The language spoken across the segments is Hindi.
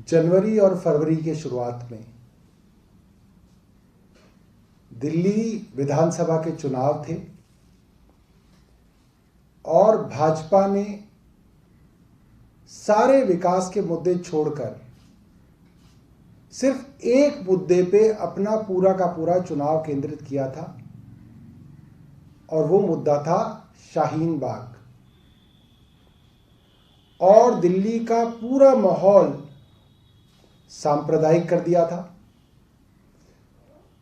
जनवरी और फरवरी के शुरुआत में दिल्ली विधानसभा के चुनाव थे और भाजपा ने सारे विकास के मुद्दे छोड़कर सिर्फ एक मुद्दे पे अपना पूरा का पूरा चुनाव केंद्रित किया था और वो मुद्दा था शाहीन बाग। और दिल्ली का पूरा माहौल सांप्रदायिक कर दिया था।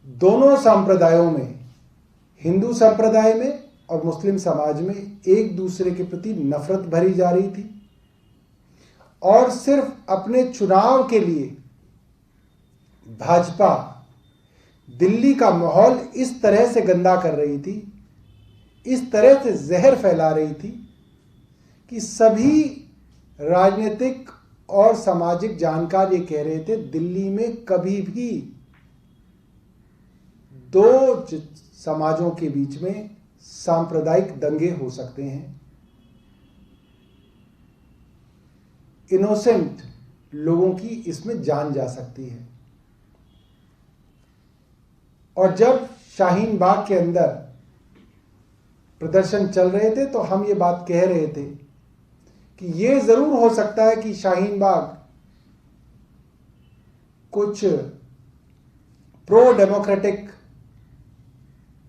दोनों संप्रदायों में, हिंदू संप्रदाय में और मुस्लिम समाज में, एक दूसरे के प्रति नफरत भरी जा रही थी और सिर्फ अपने चुनाव के लिए भाजपा दिल्ली का माहौल इस तरह से गंदा कर रही थी, इस तरह से जहर फैला रही थी कि सभी राजनीतिक और सामाजिक जानकार ये कह रहे थे दिल्ली में कभी भी दो समाजों के बीच में सांप्रदायिक दंगे हो सकते हैं। इनोसेंट लोगों की इसमें जान जा सकती है। और जब शाहीन बाग के अंदर प्रदर्शन चल रहे थे तो हम ये बात कह रहे थे कि ये जरूर हो सकता है कि शाहीन बाग कुछ प्रो डेमोक्रेटिक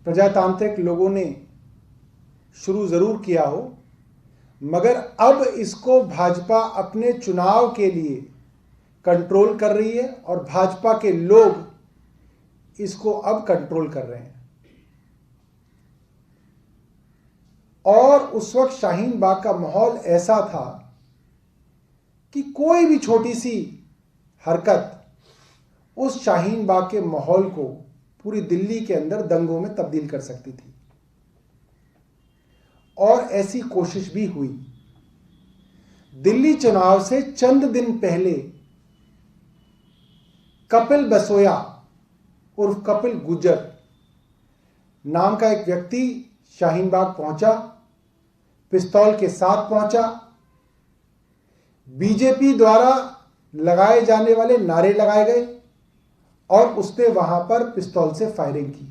प्रजातांत्रिक लोगों ने शुरू जरूर किया हो, मगर अब इसको भाजपा अपने चुनाव के लिए कंट्रोल कर रही है और भाजपा के लोग इसको अब कंट्रोल कर रहे हैं। और उस वक्त शाहीन बाग का माहौल ऐसा था कि कोई भी छोटी सी हरकत उस शाहीन बाग के माहौल को पूरी दिल्ली के अंदर दंगों में तब्दील कर सकती थी। और ऐसी कोशिश भी हुई। दिल्ली चुनाव से चंद दिन पहले कपिल बसोया उर्फ कपिल गुर्जर नाम का एक व्यक्ति शाहीन बाग पहुंचा, पिस्तौल के साथ पहुंचा, बीजेपी द्वारा लगाए जाने वाले नारे लगाए गए और उसने वहां पर पिस्तौल से फायरिंग की।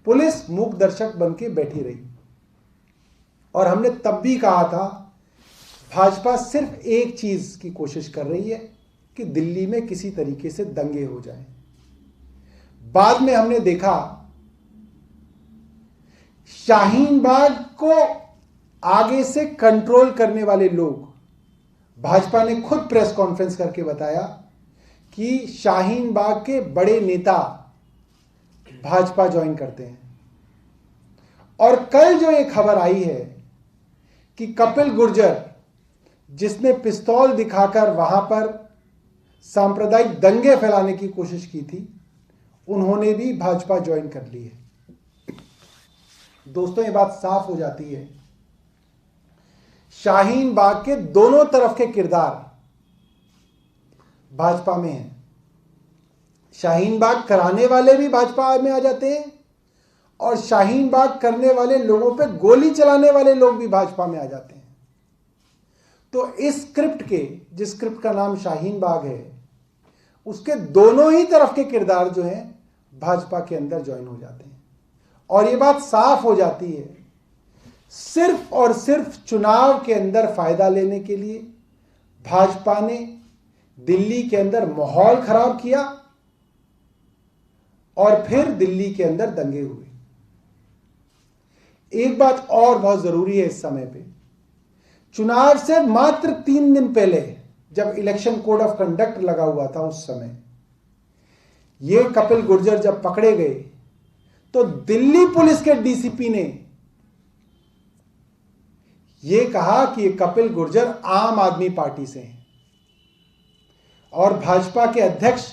पुलिस मूक दर्शक बन के बैठी रही और हमने तब भी कहा था भाजपा सिर्फ एक चीज की कोशिश कर रही है कि दिल्ली में किसी तरीके से दंगे हो जाएं। बाद में हमने देखा शाहीन बाग को आगे से कंट्रोल करने वाले लोग, भाजपा ने खुद प्रेस कॉन्फ्रेंस करके बताया कि शाहीन बाग के बड़े नेता भाजपा ज्वाइन करते हैं। और कल जो एक खबर आई है कि कपिल गुर्जर, जिसने पिस्तौल दिखाकर वहां पर सांप्रदायिक दंगे फैलाने की कोशिश की थी, उन्होंने भी भाजपा ज्वाइन कर ली है। दोस्तों, ये बात साफ हो जाती है शाहीन बाग के दोनों तरफ के किरदार भाजपा में हैं। शाहीन बाग कराने वाले भी भाजपा में आ जाते हैं और शाहीन बाग करने वाले लोगों पे गोली चलाने वाले लोग भी भाजपा में आ जाते हैं। तो इस स्क्रिप्ट के, जिस स्क्रिप्ट का नाम शाहीन बाग है, उसके दोनों ही तरफ के किरदार जो हैं भाजपा के अंदर ज्वाइन हो जाते हैं। और ये बात साफ हो जाती है सिर्फ और सिर्फ चुनाव के अंदर फायदा लेने के लिए भाजपा ने दिल्ली के अंदर माहौल खराब किया और फिर दिल्ली के अंदर दंगे हुए। एक बात और बहुत जरूरी है इस समय पे, चुनाव से मात्र 3 दिन पहले जब इलेक्शन कोड ऑफ कंडक्ट लगा हुआ था, उस समय ये कपिल गुर्जर जब पकड़े गए तो दिल्ली पुलिस के डीसीपी ने यह कहा कि ये कपिल गुर्जर आम आदमी पार्टी से हैं। और भाजपा के अध्यक्ष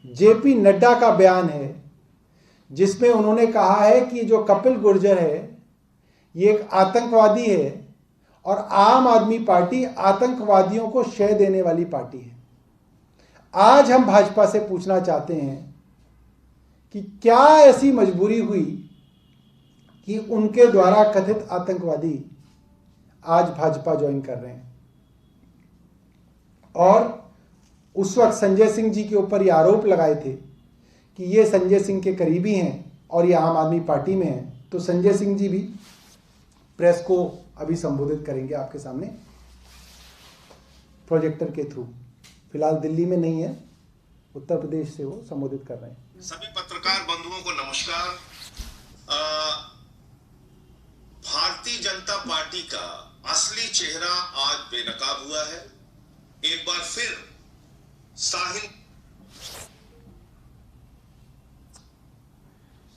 जेपी नड्डा का बयान है जिसमें उन्होंने कहा है कि जो कपिल गुर्जर है ये एक आतंकवादी है और आम आदमी पार्टी आतंकवादियों को शय देने वाली पार्टी है। आज हम भाजपा से पूछना चाहते हैं कि क्या ऐसी मजबूरी हुई कि उनके द्वारा कथित आतंकवादी आज भाजपा ज्वाइन कर रहे हैं। और उस वक्त संजय सिंह जी के ऊपर ये आरोप लगाए थे कि ये संजय सिंह के करीबी हैं और ये आम आदमी पार्टी में हैं, तो संजय सिंह जी भी प्रेस को अभी संबोधित करेंगे आपके सामने प्रोजेक्टर के थ्रू। फिलहाल दिल्ली में नहीं है, उत्तर प्रदेश से वो संबोधित कर रहे हैं। सभी पत्रकार बंधुओं को नमस्कार। भारतीय जनता पार्टी का असली चेहरा आज बेनकाब हुआ है। एक बार फिर शाहीन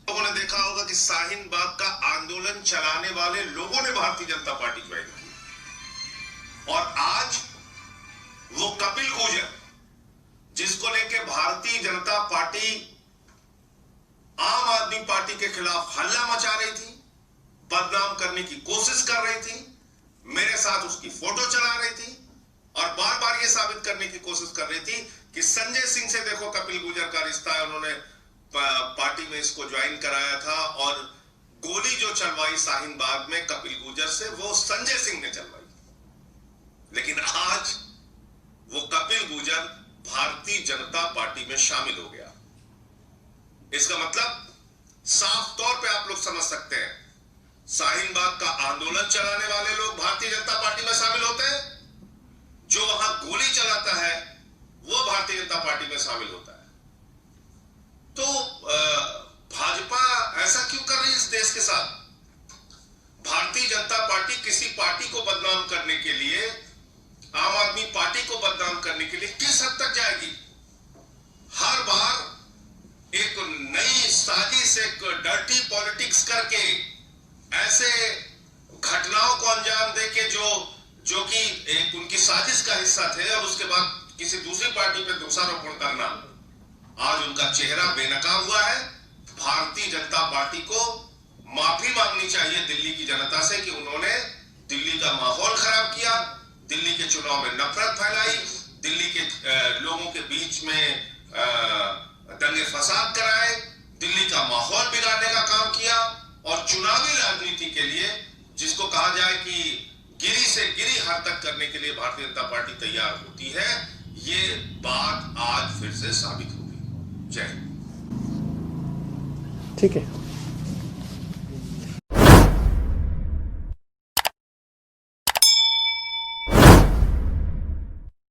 लोगों ने देखा होगा कि शाहीन बाग का आंदोलन चलाने वाले लोगों ने भारतीय जनता पार्टी ज्वाइन की और आज वो कपिल गुर्जर जिसको लेके भारतीय जनता पार्टी आम आदमी पार्टी के खिलाफ हल्ला मचा रही थी, बदनाम करने की कोशिश कर रही थी, मेरे साथ उसकी फोटो चला रही थी और बार बार ये साबित करने की कोशिश कर रही थी कि संजय सिंह से देखो कपिल गुर्जर का रिश्ता है, उन्होंने पार्टी में इसको ज्वाइन कराया था और गोली जो चलवाई शाहीन बाग में कपिल गुर्जर से वो संजय सिंह ने चलवाई। लेकिन आज वो कपिल गुर्जर भारतीय जनता पार्टी में शामिल हो गया। इसका मतलब साफ तौर पे आप लोग समझ सकते हैं, शाहीन बाग का आंदोलन चलाने वाले लोग भारतीय जनता पार्टी में शामिल होते हैं, जो वहां गोली चलाता है वो भारतीय जनता पार्टी में शामिल होता है। तो भाजपा ऐसा क्यों कर रही है इस देश के साथ? भारतीय जनता पार्टी किसी पार्टी को बदनाम करने के लिए, आम आदमी पार्टी को बदनाम करने के लिए किस हद तक जाएगी? हर बार एक नई साजिश, एक डर्टी पॉलिटिक्स करके ऐसे घटनाओं को अंजाम देके जो कि एक उनकी साजिश का हिस्सा थे और उसके बाद किसी दूसरी पार्टी पे दोषारोपण करना, आज उनका चेहरा बेनकाब हुआ है। भारतीय जनता पार्टी को माफी मांगनी चाहिए दिल्ली की जनता से कि उन्होंने दिल्ली का माहौल खराब किया, दिल्ली के चुनाव में नफरत फैलाई, दिल्ली के लोगों के बीच में दंगे फसाद कराए, दिल्ली का माहौल बिगाड़ने का काम किया और चुनावी राजनीति के लिए, जिसको कहा जाए कि गिरी से गिरी हद तक करने के लिए भारतीय जनता पार्टी तैयार होती है, ये बात आज फिर से साबित होगी। जय हिंद। ठीक है।